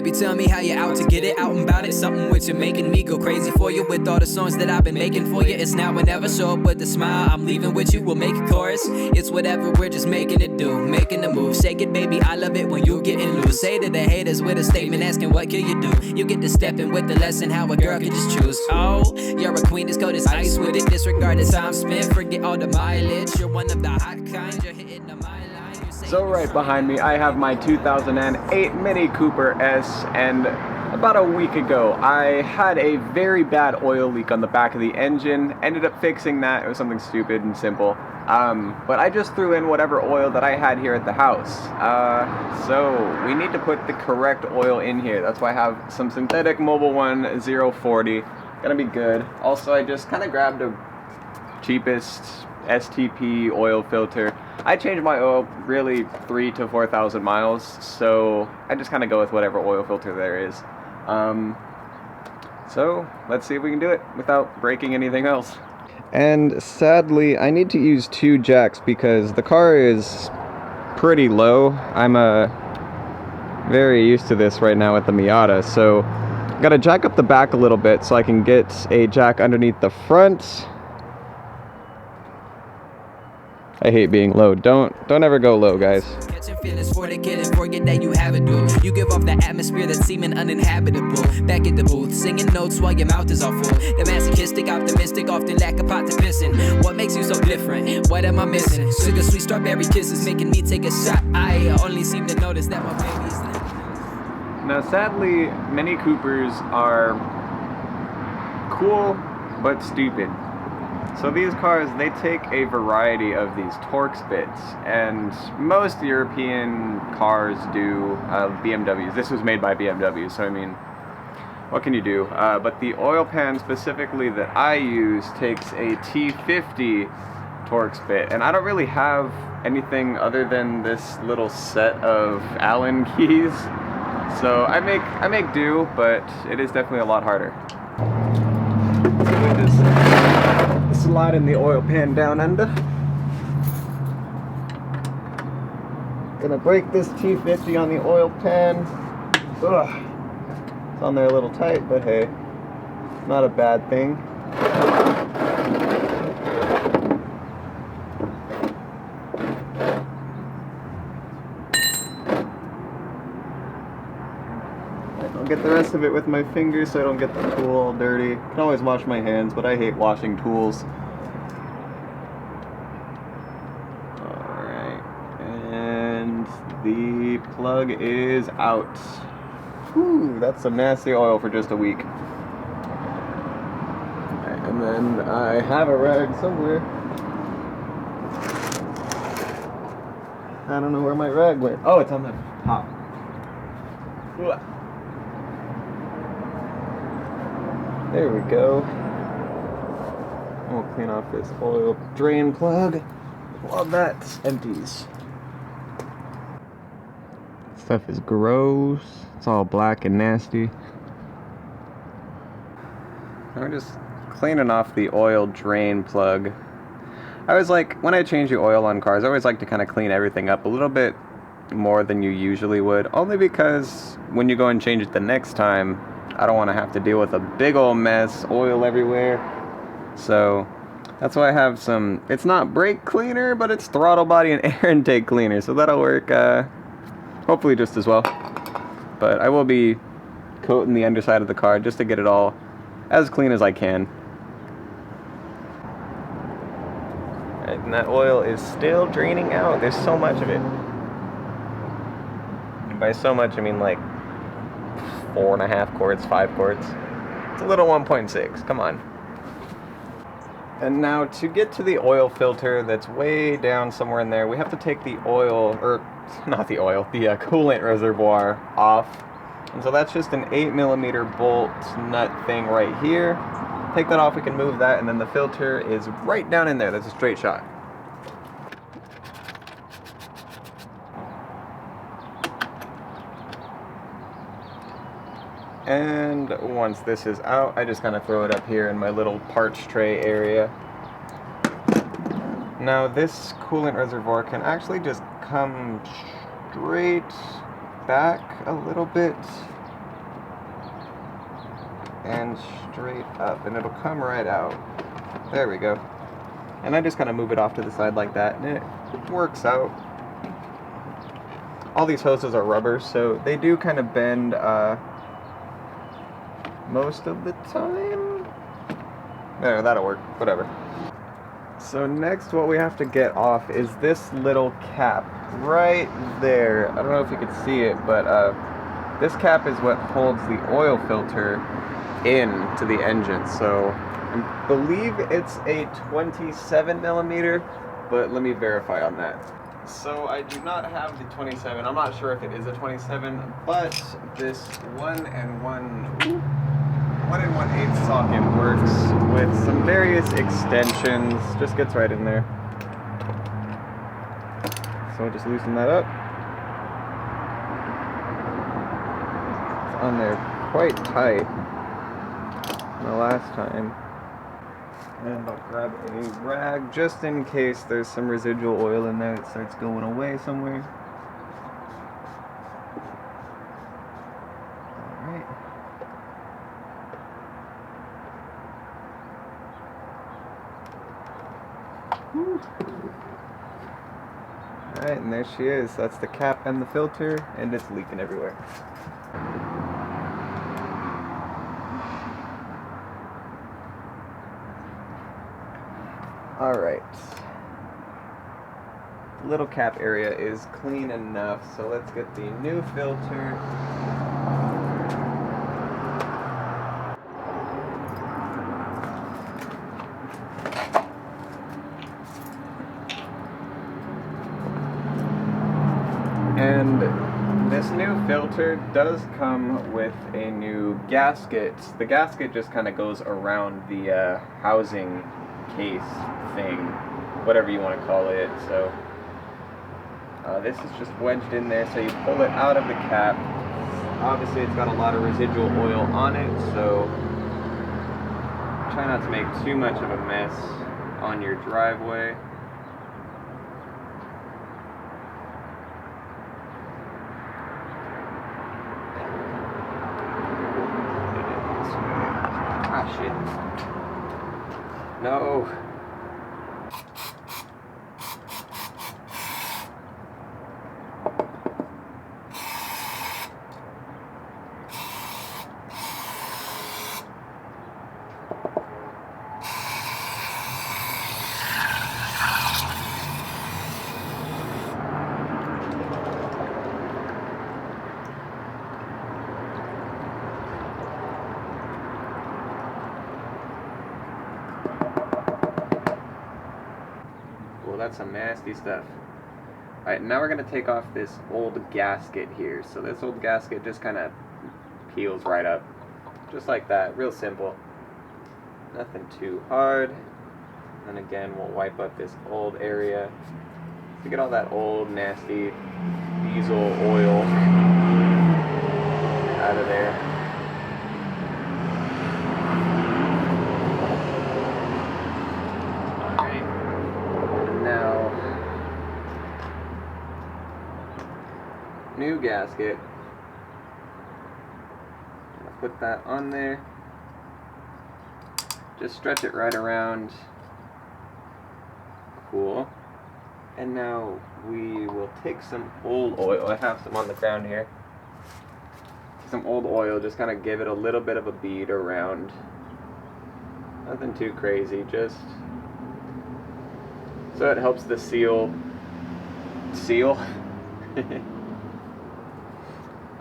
Baby, tell me how you're out to get it, out and about it. Something with you making me go crazy for you. With all the songs that I've been making for you, it's now or never. Show up with a smile, I'm leaving with you, we'll make a chorus. It's whatever, we're just making it do, making the move. Shake it, baby, I love it when you getting loose. Say to the haters with a statement, asking what can you do. You get to step in with the lesson, how a girl can just choose. Oh, you're a queen, it's cold as ice with it. Disregard the time spent, forget all the mileage. You're one of the hot kind, you're hitting the mile line. So right behind me, I have my 2008 Mini Cooper S, and about a week ago, I had a very bad oil leak on the back of the engine. Ended up fixing that. It was something stupid and simple. But I just threw in whatever oil that I had here at the house. So we need to put the correct oil in here. That's why I have some synthetic Mobil 1 040. Gonna be good. Also, I just kind of grabbed a cheapest STP oil filter. I change my oil really 3,000 to 4,000 miles, so I just kind of go with whatever oil filter there is. So let's see if we can do it without breaking anything else. And sadly, I need to use 2 jacks because the car is pretty low. I'm very used to this right now with the Miata, so I gotta jack up the back a little bit so I can get a jack underneath the front. I hate being low. Don't ever go low, guys. Catching feelings for the kid and forget that you have it, dude. You give off the atmosphere that's seeming uninhabitable. Back at the booth, singing notes while your mouth is all full. The masochistic, optimistic, often lack a pot to pissing. What makes you so different? What am I missing? Sugar sweet strawberry kisses making me take a shot. I only seem to notice that my baby's. Now, sadly, Mini Coopers are cool but stupid. So these cars, they take a variety of these Torx bits, and most European cars do. BMWs. This was made by BMW, so I mean, what can you do? But the oil pan specifically that I use takes a T50 Torx bit, and I don't really have anything other than this little set of Allen keys. So I make do, but it is definitely a lot harder. Sliding the oil pan down under. Gonna break this T50 on the oil pan. Ugh. It's on there a little tight, but hey, not a bad thing. I'll get the rest of it with my fingers so I don't get the tool all dirty. Can always wash my hands, but I hate washing tools. Alright, and the plug is out. Whew, that's some nasty oil for just a week. Alright, and then I have a rag somewhere. I don't know where my rag went. Oh, it's on the top. Ugh. There we go. We'll clean off this oil drain plug while that empties. Stuff is gross. It's all black and nasty. I'm just cleaning off the oil drain plug. I always like, when I change the oil on cars, I always like to kind of clean everything up a little bit more than you usually would. Only because when you go and change it the next time, I don't want to have to deal with a big old mess, oil everywhere. So that's why I have some, it's not brake cleaner, but it's throttle body and air intake cleaner. So that'll work hopefully just as well. But I will be coating the underside of the car just to get it all as clean as I can. Right, and that oil is still draining out. There's so much of it. And by so much, I mean like 4.5 quarts, 5 quarts. It's a little 1.6, come on. And now to get to the oil filter that's way down somewhere in there, we have to take the oil, or not the oil, the coolant reservoir off. And so that's just an 8mm bolt nut thing right here. Take that off, we can move that, and then the filter is right down in there. That's a straight shot. And once this is out, I just kind of throw it up here in my little parch tray area. Now this coolant reservoir can actually just come straight back a little bit. and straight up, and it'll come right out. There we go. And I just kind of move it off to the side like that, and it works out. All these hoses are rubber, so they do kind of bend most of the time. There, that'll work, whatever. So next what we have to get off is this little cap right there. I don't know if you can see it, but this cap is what holds the oil filter into the engine. So I believe it's a 27 millimeter, but let me verify on that. So I do not have the 27. I'm not sure if it is a 27, but this 1 1/8 socket works with some various extensions. Just gets right in there. So I'll just loosen that up. It's on there quite tight the last time. And I'll grab a rag just in case there's some residual oil in there that starts going away somewhere. Alright. Alright, and there she is. That's the cap and the filter, and it's leaking everywhere. Alright. The little cap area is clean enough, so let's get the new filter. And this new filter does come with a new gasket. The gasket just kind of goes around the housing case thing, whatever you want to call it. So this is just wedged in there, so you pull it out of the cap. Obviously it's got a lot of residual oil on it, so try not to make too much of a mess on your driveway. Ah, shit. No. That's some nasty stuff. Alright, now we're going to take off this old gasket here. So this old gasket just kind of peels right up. Just like that. Real simple. Nothing too hard. And again, we'll wipe up this old area to get all that old, nasty diesel oil out of there. New gasket. I'm gonna put that on there. Just stretch it right around. Cool. And now we will take some old oil. I have some on the ground here. Some old oil, just kind of give it a little bit of a bead around. Nothing too crazy, just so it helps the seal.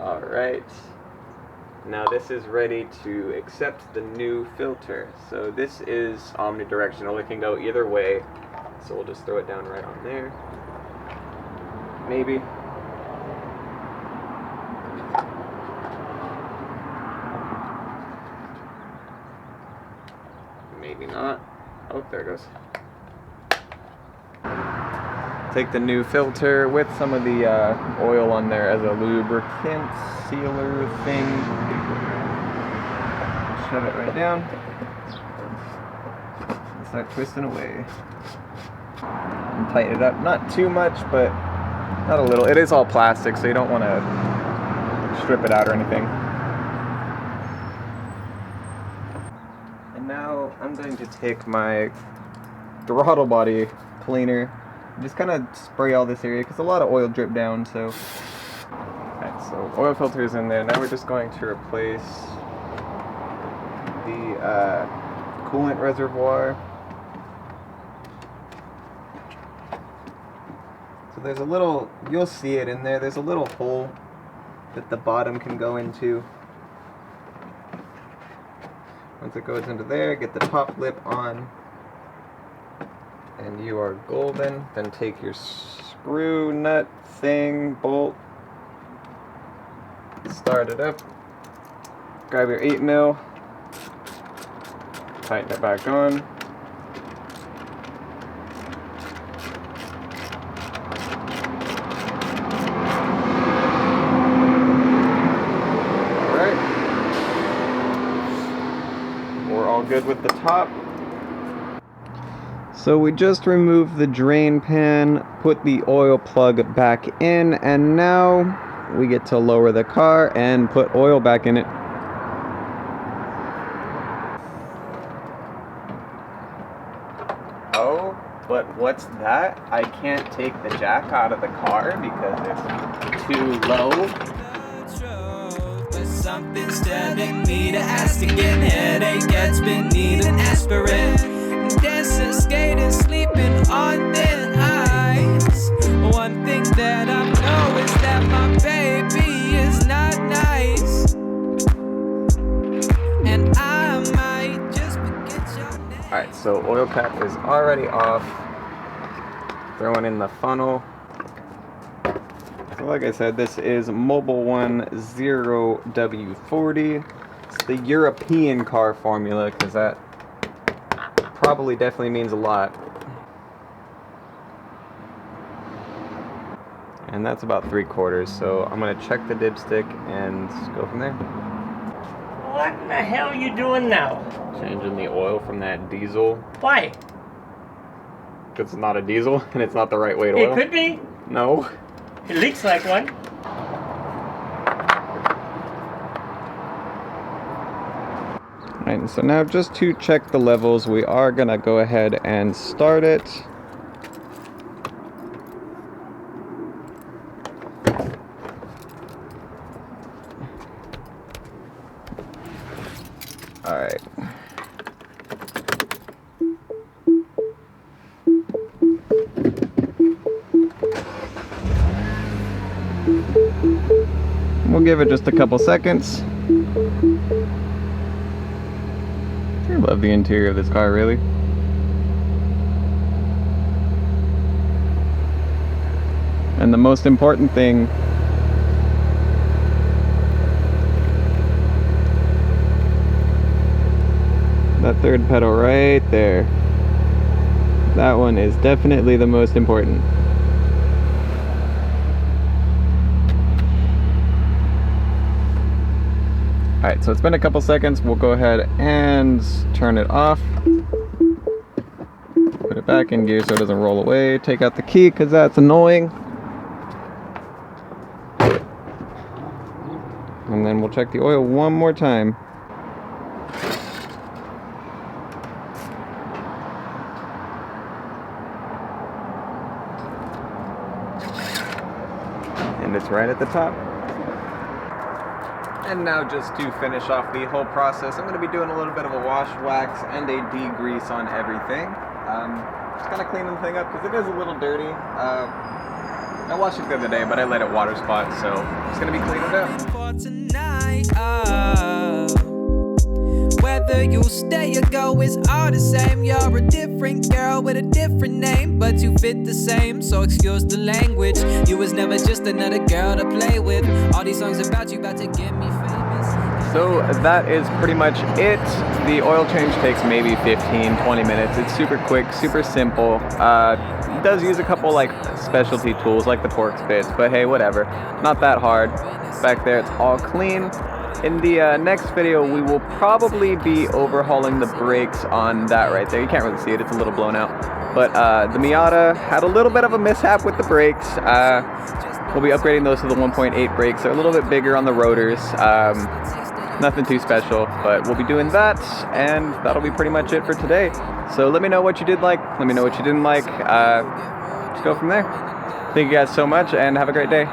Alright, now this is ready to accept the new filter. So this is omnidirectional, it can go either way. So we'll just throw it down right on there. Maybe. Maybe not. Oh, there it goes. Take the new filter with some of the oil on there as a lubricant sealer thing. Shove it right down. And start twisting away. And tighten it up. Not too much, but not a little. It is all plastic, so you don't want to strip it out or anything. I'm going to take my throttle body cleaner, just kind of spray all this area because a lot of oil dripped down. So, alright, so oil filter is in there. Now we're just going to replace the coolant reservoir. So there's a little, you'll see it in there, there's a little hole that the bottom can go into. Once it goes into there, get the top lip on, and you are golden. Then take your screw, nut, thing, bolt, start it up, grab your 8mm, tighten it back on. Good with the top. So we just removed the drain pan, put the oil plug back in, and now we get to lower the car and put oil back in it. Oh, but what's that? I can't take the jack out of the car because it's too low. Something's telling me to ask again. Headache gets been needing aspirin. Dancing, skating, sleeping on thin ice. One thing that I know is that my baby is not nice, and I might just forget your name. Alright, so oil cap is already off. Throwing in the funnel. So like I said, this is Mobile One 0W40. It's the European car formula, because that probably definitely means a lot. And that's about 3/4, so I'm going to check the dipstick and go from there. What in the hell are you doing now? Changing the oil from that diesel. Why? Because it's not a diesel, and it's not the right weight oil. It could be. No. It leaks like one. Alright, so now just to check the levels, we are gonna go ahead and start it. Alright. We'll give it just a couple seconds. I love the interior of this car, really. And the most important thing, that third pedal right there. That one is definitely the most important. Alright, so it's been a couple seconds. We'll go ahead and turn it off. Put it back in gear so it doesn't roll away. Take out the key because that's annoying. And then we'll check the oil one more time. And it's right at the top. And now just to finish off the whole process, I'm going to be doing a little bit of a wash, wax, and a degrease on everything. Just kind of cleaning the thing up because it is a little dirty. I washed it the other day, but I let it water spot, so it's going to be cleaned up. For tonight, whether you stay or go is all the same. You're a different girl with a different name, but you fit the same, so excuse the language. You was never just another girl to play with. All these songs about you about to get me famous. So that is pretty much it. The oil change takes maybe 15-20 minutes. It's super quick, super simple. It does use a couple like specialty tools like the Torx bits, but hey, whatever. Not that hard. Back there, it's all clean. In the next video, we will probably be overhauling the brakes on that right there. You can't really see it, it's a little blown out. But the Miata had a little bit of a mishap with the brakes. We'll be upgrading those to the 1.8 brakes. They're a little bit bigger on the rotors. Nothing too special, but we'll be doing that, and that'll be pretty much it for today. So let me know what you did like, let me know what you didn't like, just go from there. Thank you guys so much, and have a great day.